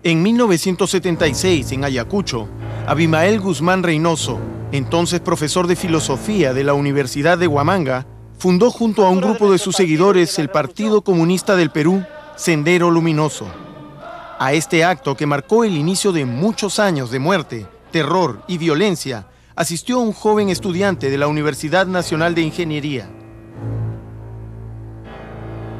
En 1976, en Ayacucho, Abimael Guzmán Reynoso, entonces profesor de filosofía de la Universidad de Huamanga, fundó junto a un grupo de sus seguidores el Partido Comunista del Perú, Sendero Luminoso. A este acto, que marcó el inicio de muchos años de muerte, terror y violencia, asistió un joven estudiante de la Universidad Nacional de Ingeniería.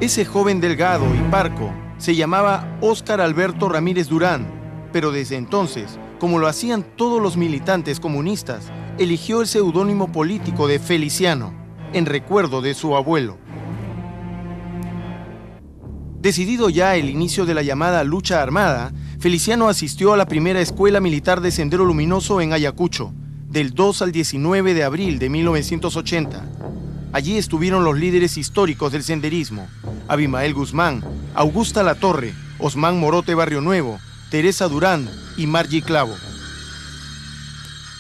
Ese joven delgado y parco se llamaba Óscar Alberto Ramírez Durán, pero desde entonces, como lo hacían todos los militantes comunistas, eligió el seudónimo político de Feliciano, en recuerdo de su abuelo. Decidido ya el inicio de la llamada lucha armada, Feliciano asistió a la primera escuela militar de Sendero Luminoso en Ayacucho, del 2 al 19 de abril de 1980. Allí estuvieron los líderes históricos del senderismo: Abimael Guzmán, Augusta Latorre, Osmán Morote Barrio Nuevo, Teresa Durán y Margie Clavo.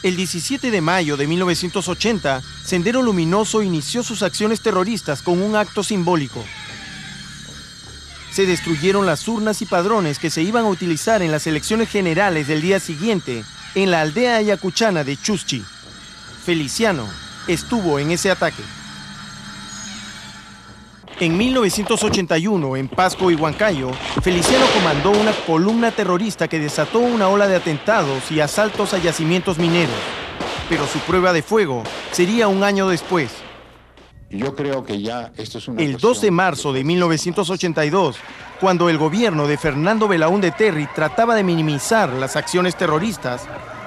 El 17 de mayo de 1980, Sendero Luminoso inició sus acciones terroristas con un acto simbólico. Se destruyeron las urnas y padrones que se iban a utilizar en las elecciones generales del día siguiente en la aldea ayacuchana de Chuschi. Feliciano estuvo en ese ataque. En 1981, en Pasco y Huancayo, Feliciano comandó una columna terrorista que desató una ola de atentados y asaltos a yacimientos mineros. Pero su prueba de fuego sería un año después. Yo creo que ya esto es una El 2 de marzo de 1982, cuando el gobierno de Fernando Belaúnde Terry trataba de minimizar las acciones terroristas,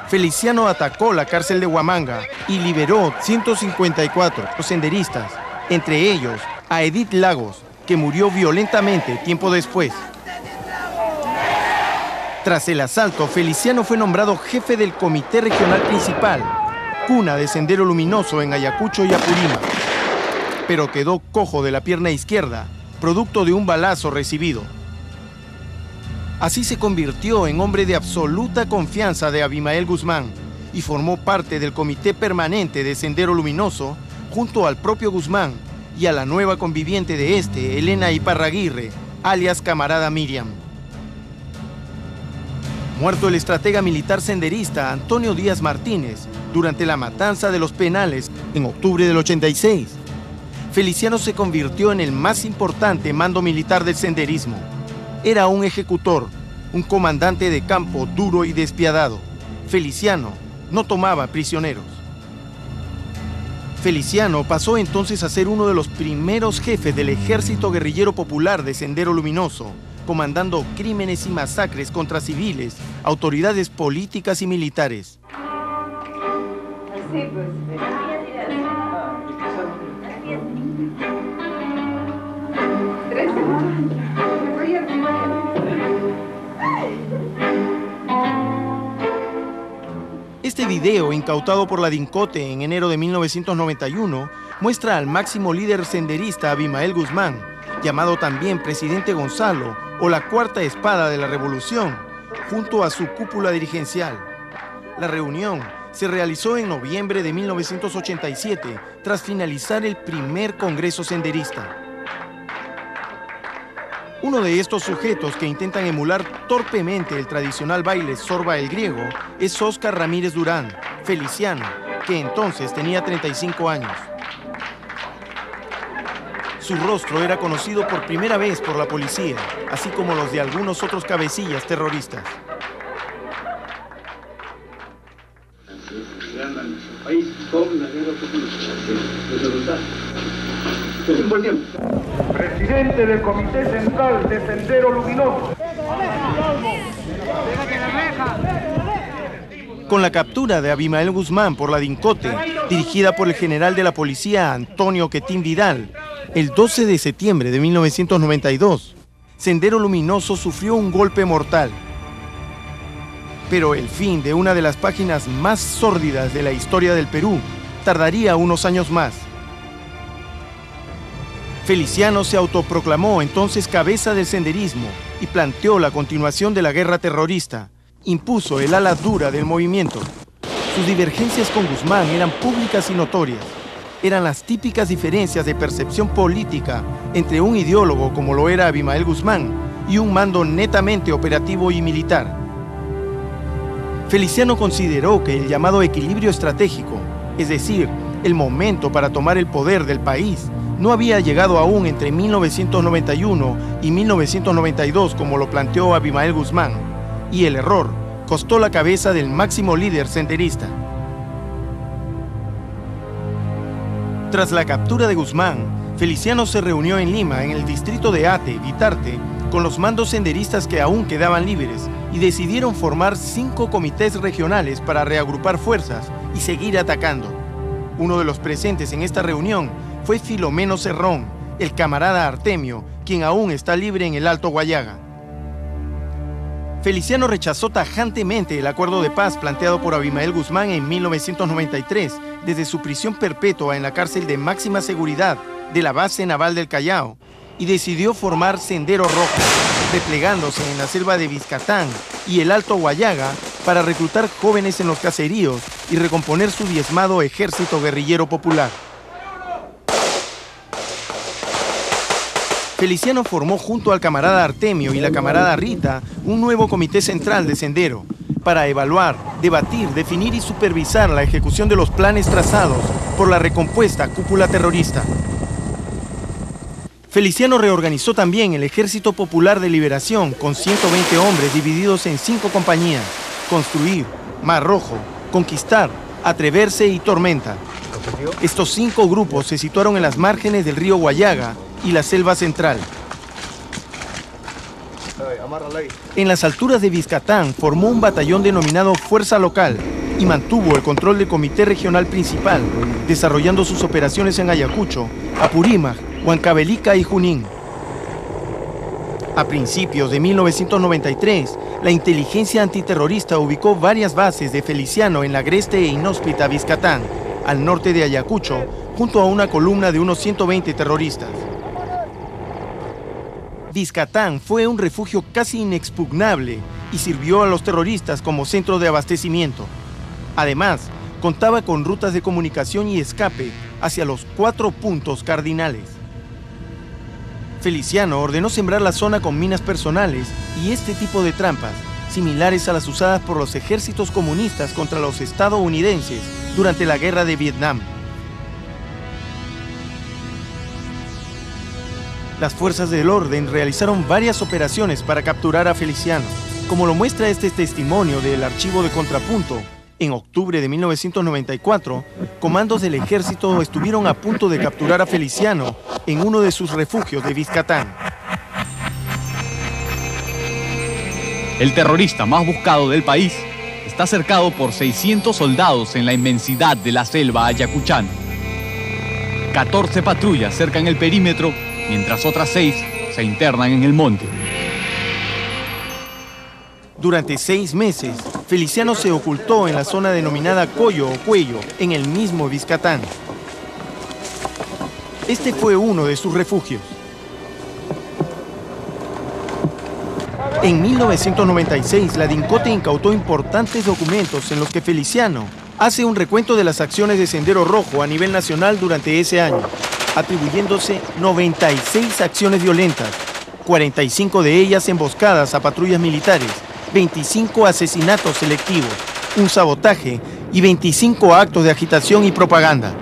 Feliciano atacó la cárcel de Huamanga y liberó 154 senderistas, entre ellos a Edith Lagos, que murió violentamente tiempo después. Tras el asalto, Feliciano fue nombrado jefe del Comité Regional Principal, cuna de Sendero Luminoso en Ayacucho y Apurímac, pero quedó cojo de la pierna izquierda, producto de un balazo recibido. Así se convirtió en hombre de absoluta confianza de Abimael Guzmán y formó parte del Comité Permanente de Sendero Luminoso junto al propio Guzmán y a la nueva conviviente de este, Elena Iparraguirre, alias Camarada Miriam. Muerto el estratega militar senderista Antonio Díaz Martínez durante la matanza de los Penales en octubre del 86, Feliciano se convirtió en el más importante mando militar del senderismo. Era un ejecutor, un comandante de campo duro y despiadado. Feliciano no tomaba prisioneros. Feliciano pasó entonces a ser uno de los primeros jefes del Ejército Guerrillero Popular de Sendero Luminoso, comandando crímenes y masacres contra civiles, autoridades políticas y militares. Este video, incautado por la DINCOTE en enero de 1991, muestra al máximo líder senderista Abimael Guzmán, llamado también Presidente Gonzalo o la Cuarta Espada de la Revolución, junto a su cúpula dirigencial. La reunión se realizó en noviembre de 1987, tras finalizar el primer Congreso Senderista. Uno de estos sujetos que intentan emular torpemente el tradicional baile Zorba el Griego es Óscar Ramírez Durán, Feliciano, que entonces tenía 35 años. Su rostro era conocido por primera vez por la policía, así como los de algunos otros cabecillas terroristas. Presidente del Comité Central de Sendero Luminoso. Con la captura de Abimael Guzmán por la DINCOTE, dirigida por el general de la policía Antonio Quetín Vidal, el 12 de septiembre de 1992, Sendero Luminoso sufrió un golpe mortal. Pero el fin de una de las páginas más sórdidas de la historia del Perú tardaría unos años más. Feliciano se autoproclamó entonces cabeza del senderismo y planteó la continuación de la guerra terrorista. Impuso el ala dura del movimiento. Sus divergencias con Guzmán eran públicas y notorias. Eran las típicas diferencias de percepción política entre un ideólogo como lo era Abimael Guzmán y un mando netamente operativo y militar. Feliciano consideró que el llamado equilibrio estratégico, es decir, el momento para tomar el poder del país, no había llegado aún entre 1991 y 1992 como lo planteó Abimael Guzmán, y el error costó la cabeza del máximo líder senderista. Tras la captura de Guzmán, Feliciano se reunió en Lima, en el distrito de Ate, Vitarte, con los mandos senderistas que aún quedaban libres y decidieron formar 5 comités regionales para reagrupar fuerzas y seguir atacando. Uno de los presentes en esta reunión fue Filomeno Cerrón, el camarada Artemio, quien aún está libre en el Alto Guayaga. Feliciano rechazó tajantemente el acuerdo de paz planteado por Abimael Guzmán en 1993 desde su prisión perpetua en la cárcel de máxima seguridad de la base naval del Callao y decidió formar Sendero Rojo, replegándose en la selva de Vizcatán y el Alto Guayaga para reclutar jóvenes en los caseríos y recomponer su diezmado ejército guerrillero popular. Feliciano formó junto al camarada Artemio y la camarada Rita un nuevo comité central de Sendero para evaluar, debatir, definir y supervisar la ejecución de los planes trazados por la recompuesta cúpula terrorista. Feliciano reorganizó también el Ejército Popular de Liberación con 120 hombres divididos en 5 compañías: Construir, Mar Rojo, Conquistar, Atreverse y Tormenta. Estos 5 grupos se situaron en las márgenes del río Guayaga y la selva central. En las alturas de Vizcatán formó un batallón denominado Fuerza Local y mantuvo el control del Comité Regional Principal, desarrollando sus operaciones en Ayacucho, Apurímac, Huancavelica y Junín. A principios de 1993, la inteligencia antiterrorista ubicó varias bases de Feliciano en la agreste e inhóspita Vizcatán, al norte de Ayacucho, junto a una columna de unos 120 terroristas. Vizcatán fue un refugio casi inexpugnable y sirvió a los terroristas como centro de abastecimiento. Además, contaba con rutas de comunicación y escape hacia los 4 puntos cardinales. Feliciano ordenó sembrar la zona con minas personales y este tipo de trampas, similares a las usadas por los ejércitos comunistas contra los estadounidenses durante la Guerra de Vietnam. Las fuerzas del orden realizaron varias operaciones para capturar a Feliciano, como lo muestra este testimonio del archivo de Contrapunto. En octubre de 1994, comandos del ejército estuvieron a punto de capturar a Feliciano en uno de sus refugios de Vizcatán. El terrorista más buscado del país está cercado por 600 soldados en la inmensidad de la selva ayacuchana. 14 patrullas cercan el perímetro, mientras otras 6 se internan en el monte. Durante 6 meses, Feliciano se ocultó en la zona denominada Coyo o Cuello, en el mismo Vizcatán. Este fue uno de sus refugios. En 1996, la DINCOTE incautó importantes documentos en los que Feliciano hace un recuento de las acciones de Sendero Rojo a nivel nacional durante ese año, atribuyéndose 96 acciones violentas, 45 de ellas emboscadas a patrullas militares, 25 asesinatos selectivos, un sabotaje y 25 actos de agitación y propaganda.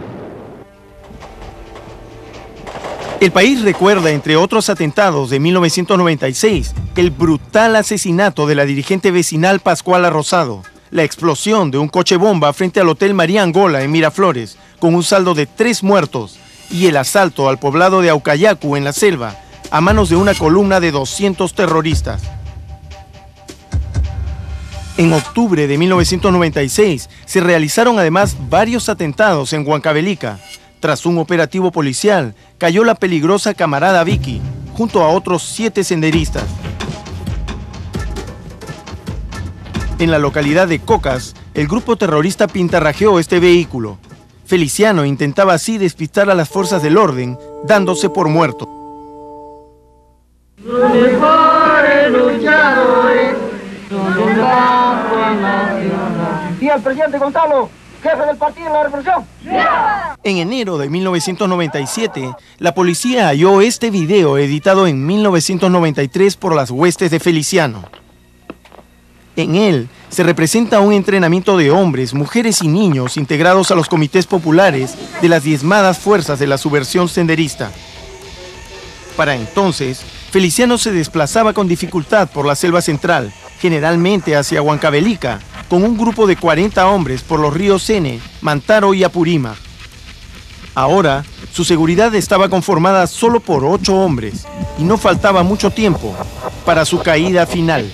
El país recuerda, entre otros atentados de 1996, el brutal asesinato de la dirigente vecinal Pascuala Rosado, la explosión de un coche bomba frente al Hotel María Angola en Miraflores, con un saldo de 3 muertos, y el asalto al poblado de Aucayacu en la selva, a manos de una columna de 200 terroristas. En octubre de 1996 se realizaron además varios atentados en Huancavelica. Tras un operativo policial, cayó la peligrosa camarada Vicky, junto a otros 7 senderistas. En la localidad de Cocas, el grupo terrorista pintarrajeó este vehículo. Feliciano intentaba así despistar a las fuerzas del orden, dándose por muerto. Los mejores luchadores son del campo nacional. Y al presidente Gonzalo, jefe del partido de la revolución. En enero de 1997, la policía halló este video editado en 1993 por las huestes de Feliciano. En él se representa un entrenamiento de hombres, mujeres y niños integrados a los comités populares de las diezmadas fuerzas de la subversión senderista. Para entonces, Feliciano se desplazaba con dificultad por la selva central, generalmente hacia Huancavelica, con un grupo de 40 hombres por los ríos Sene, Mantaro y Apurímac. Ahora, su seguridad estaba conformada solo por 8 hombres y no faltaba mucho tiempo para su caída final.